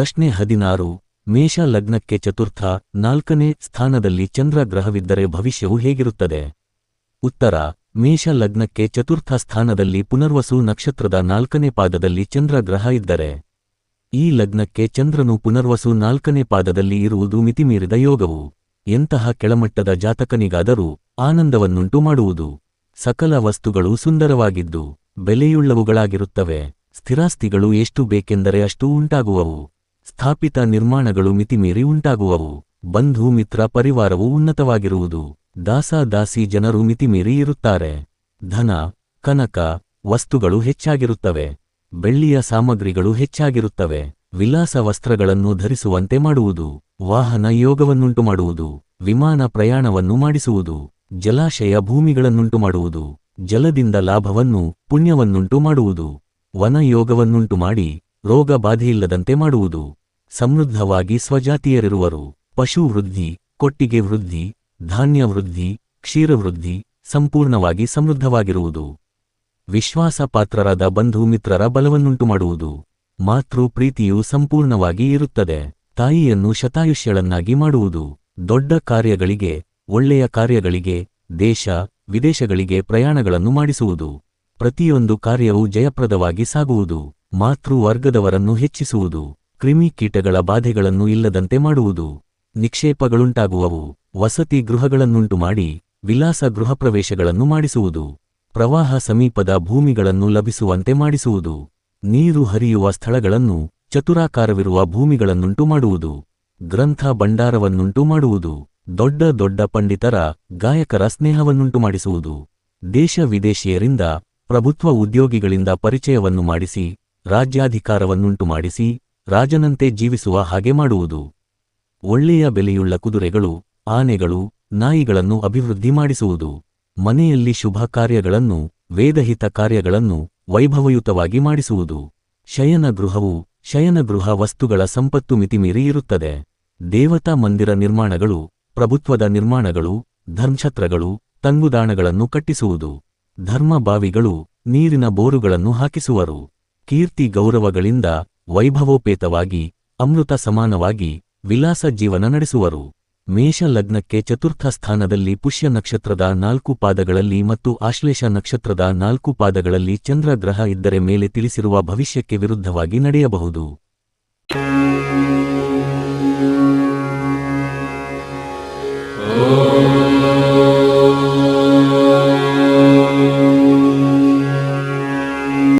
ಪ್ರಶ್ನೆ 16. ಮೇಷ ಲಗ್ನಕ್ಕೆ ಚತುರ್ಥ 4ನೇ ಸ್ಥಾನದಲ್ಲಿ ಚಂದ್ರ ಗ್ರಹವಿದ್ದರೆ ಭವಿಷ್ಯವು ಹೇಗಿರುತ್ತದೆ? ಉತ್ತರ: ಮೇಷ ಲಗ್ನಕ್ಕೆ ಚತುರ್ಥ ಸ್ಥಾನದಲ್ಲಿ ಪುನರ್ವಸು ನಕ್ಷತ್ರದ 4ನೇ ಪಾದದಲ್ಲಿ ಚಂದ್ರ ಗ್ರಹ ಇದ್ದರೆ, ಈ ಲಗ್ನಕ್ಕೆ ಚಂದ್ರನು ಪುನರ್ವಸು 4ನೇ ಪಾದದಲ್ಲಿ ಇರುವುದು ಮಿತಿಮೀರಿದ ಯೋಗವು ಎಂತಹ ಕೆಳಮಟ್ಟದ ಜಾತಕನಿಗಾದರೂ ಆನಂದವನ್ನುಂಟು ಮಾಡುವುದು. ಸಕಲ ವಸ್ತುಗಳು ಸುಂದರವಾಗಿದ್ದು ಬೆಲೆಯುಳ್ಳವುಗಳಾಗಿರುತ್ತವೆ. ಸ್ಥಿರಾಸ್ತಿಗಳು ಎಷ್ಟು ಬೇಕೆಂದರೆ ಅಷ್ಟು ಉಂಟಾಗುವವು. ಸ್ಥಾಪಿತ ನಿರ್ಮಾಣಗಳು ಮಿತಿಮೀರಿ ಉಂಟಾಗುವವು. ಬಂಧು ಮಿತ್ರ ಪರಿವಾರವು ಉನ್ನತವಾಗಿರುವುದು. ದಾಸ-ದಾಸಿ ಜನರು ಮಿತಿಮೀರಿ ಇರುತ್ತಾರೆ. ಧನ, ಕನಕ, ವಸ್ತುಗಳು ಹೆಚ್ಚಾಗಿರುತ್ತವೆ. ಬೆಳ್ಳಿಯ ಸಾಮಗ್ರಿಗಳು ಹೆಚ್ಚಾಗಿರುತ್ತವೆ. ವಿಲಾಸ ವಸ್ತ್ರಗಳನ್ನು ಧರಿಸುವಂತೆ ಮಾಡುವುದು. ವಾಹನ ಯೋಗವನ್ನುಂಟು ಮಾಡುವುದು. ವಿಮಾನ ಪ್ರಯಾಣವನ್ನು ಮಾಡಿಸುವುದು. ಜಲಾಶಯ ಭೂಮಿಗಳನ್ನುಂಟು ಮಾಡುವುದು. ಜಲದಿಂದ ಲಾಭವನ್ನು, ಪುಣ್ಯವನ್ನುಂಟು ಮಾಡುವುದು. ವನ ಯೋಗವನ್ನುಂಟು ಮಾಡಿ ರೋಗ ಬಾಧೆಯಿಲ್ಲದಂತೆ ಮಾಡುವುದು. ಸಮೃದ್ಧವಾಗಿ ಸ್ವಜಾತಿಯರಿರುವರು. ಪಶು ವೃದ್ಧಿ, ಕೊಟ್ಟಿಗೆ ವೃದ್ಧಿ, ಧಾನ್ಯ ವೃದ್ಧಿ, ಕ್ಷೀರವೃದ್ಧಿ, ಸಂಪೂರ್ಣವಾಗಿ ಸಮೃದ್ಧವಾಗಿರುವುದು. ವಿಶ್ವಾಸಪಾತ್ರರಾದ ಬಂಧು ಮಿತ್ರರ ಬಲವನ್ನುಂಟು ಮಾಡುವುದು. ಮಾತೃ ಪ್ರೀತಿಯು ಸಂಪೂರ್ಣವಾಗಿ ಇರುತ್ತದೆ. ತಾಯಿಯನ್ನು ಶತಾಯುಷ್ಯಳನ್ನಾಗಿ ಮಾಡುವುದು. ದೊಡ್ಡ ಕಾರ್ಯಗಳಿಗೆ, ಒಳ್ಳೆಯ ಕಾರ್ಯಗಳಿಗೆ, ದೇಶ ವಿದೇಶಗಳಿಗೆ ಪ್ರಯಾಣಗಳನ್ನು ಮಾಡಿಸುವುದು. ಪ್ರತಿಯೊಂದು ಕಾರ್ಯವೂ ಜಯಪ್ರದವಾಗಿ ಸಾಗುವುದು. ಮಾತೃ ವರ್ಗದವರನ್ನು ಹೆಚ್ಚಿಸುವುದು. ಕ್ರಿಮಿ ಕೀಟಗಳ ಬಾಧೆಗಳನ್ನು ಇಲ್ಲದಂತೆ ಮಾಡುವುದು. ನಿಕ್ಷೇಪಗಳುಂಟಾಗುವವು. ವಸತಿ ಗೃಹಗಳನ್ನುಂಟು ಮಾಡಿ ವಿಲಾಸ ಗೃಹಪ್ರವೇಶಗಳನ್ನು ಮಾಡಿಸುವುದು. ಪ್ರವಾಹ ಸಮೀಪದ ಭೂಮಿಗಳನ್ನು ಲಭಿಸುವಂತೆ ಮಾಡಿಸುವುದು. ನೀರು ಹರಿಯುವ ಸ್ಥಳಗಳನ್ನು, ಚತುರಾಕಾರವಿರುವ ಭೂಮಿಗಳನ್ನುಂಟು ಮಾಡುವುದು. ಗ್ರಂಥ ಭಂಡಾರವನ್ನುಂಟು ಮಾಡುವುದು. ದೊಡ್ಡ ದೊಡ್ಡ ಪಂಡಿತರ, ಗಾಯಕರ ಸ್ನೇಹವನ್ನುಂಟು ಮಾಡಿಸುವುದು. ದೇಶ ವಿದೇಶಿಯರಿಂದ, ಪ್ರಭುತ್ವ ಉದ್ಯೋಗಿಗಳಿಂದ ಪರಿಚಯವನ್ನು ಮಾಡಿಸಿ, ರಾಜ್ಯಾಧಿಕಾರವನ್ನುಂಟು ಮಾಡಿಸಿ, ರಾಜನಂತೆ ಜೀವಿಸುವ ಹಾಗೆ ಮಾಡುವುದು. ಒಳ್ಳೆಯ ಬೆಲೆಯುಳ್ಳ ಕುದುರೆಗಳು, ಆನೆಗಳು, ನಾಯಿಗಳನ್ನು ಅಭಿವೃದ್ಧಿ ಮಾಡಿಸುವುದು. ಮನೆಯಲ್ಲಿ ಶುಭ ಕಾರ್ಯಗಳನ್ನು, ವೇದಹಿತ ಕಾರ್ಯಗಳನ್ನು ವೈಭವಯುತವಾಗಿ ಮಾಡಿಸುವುದು. ಶಯನಗೃಹವು, ಶಯನಗೃಹ ವಸ್ತುಗಳ ಸಂಪತ್ತು ಮಿತಿಮೀರಿ ಇರುತ್ತದೆ. ದೇವತಾ ಮಂದಿರ ನಿರ್ಮಾಣಗಳು, ಪ್ರಭುತ್ವದ ನಿರ್ಮಾಣಗಳು, ಧರ್ಮಛತ್ರಗಳು, ತಂಗುದಾಣಗಳನ್ನು ಕಟ್ಟಿಸುವುದು. ಧರ್ಮ ಬಾವಿಗಳು, ನೀರಿನ ಬೋರುಗಳನ್ನು ಹಾಕಿಸುವರು. ಕೀರ್ತಿ ಗೌರವಗಳಿಂದ ವೈಭವೋಪೇತವಾಗಿ, ಅಮೃತ ಸಮಾನವಾಗಿ ವಿಲಾಸ ಜೀವನ ನಡೆಸುವರು. ಮೇಷ ಲಗ್ನಕ್ಕೆ ಚತುರ್ಥ ಸ್ಥಾನದಲ್ಲಿ ಪುಷ್ಯ ನಕ್ಷತ್ರದ 4 ಪಾದಗಳಲ್ಲಿ ಮತ್ತು ಆಶ್ಲೇಷ ನಕ್ಷತ್ರದ 4 ಪಾದಗಳಲ್ಲಿ ಚಂದ್ರ ಗ್ರಹ ಇದ್ದರೆ ಮೇಲೆ ತಿಳಿಸಿರುವ ಭವಿಷ್ಯಕ್ಕೆ ವಿರುದ್ಧವಾಗಿ ನಡೆಯಬಹುದು.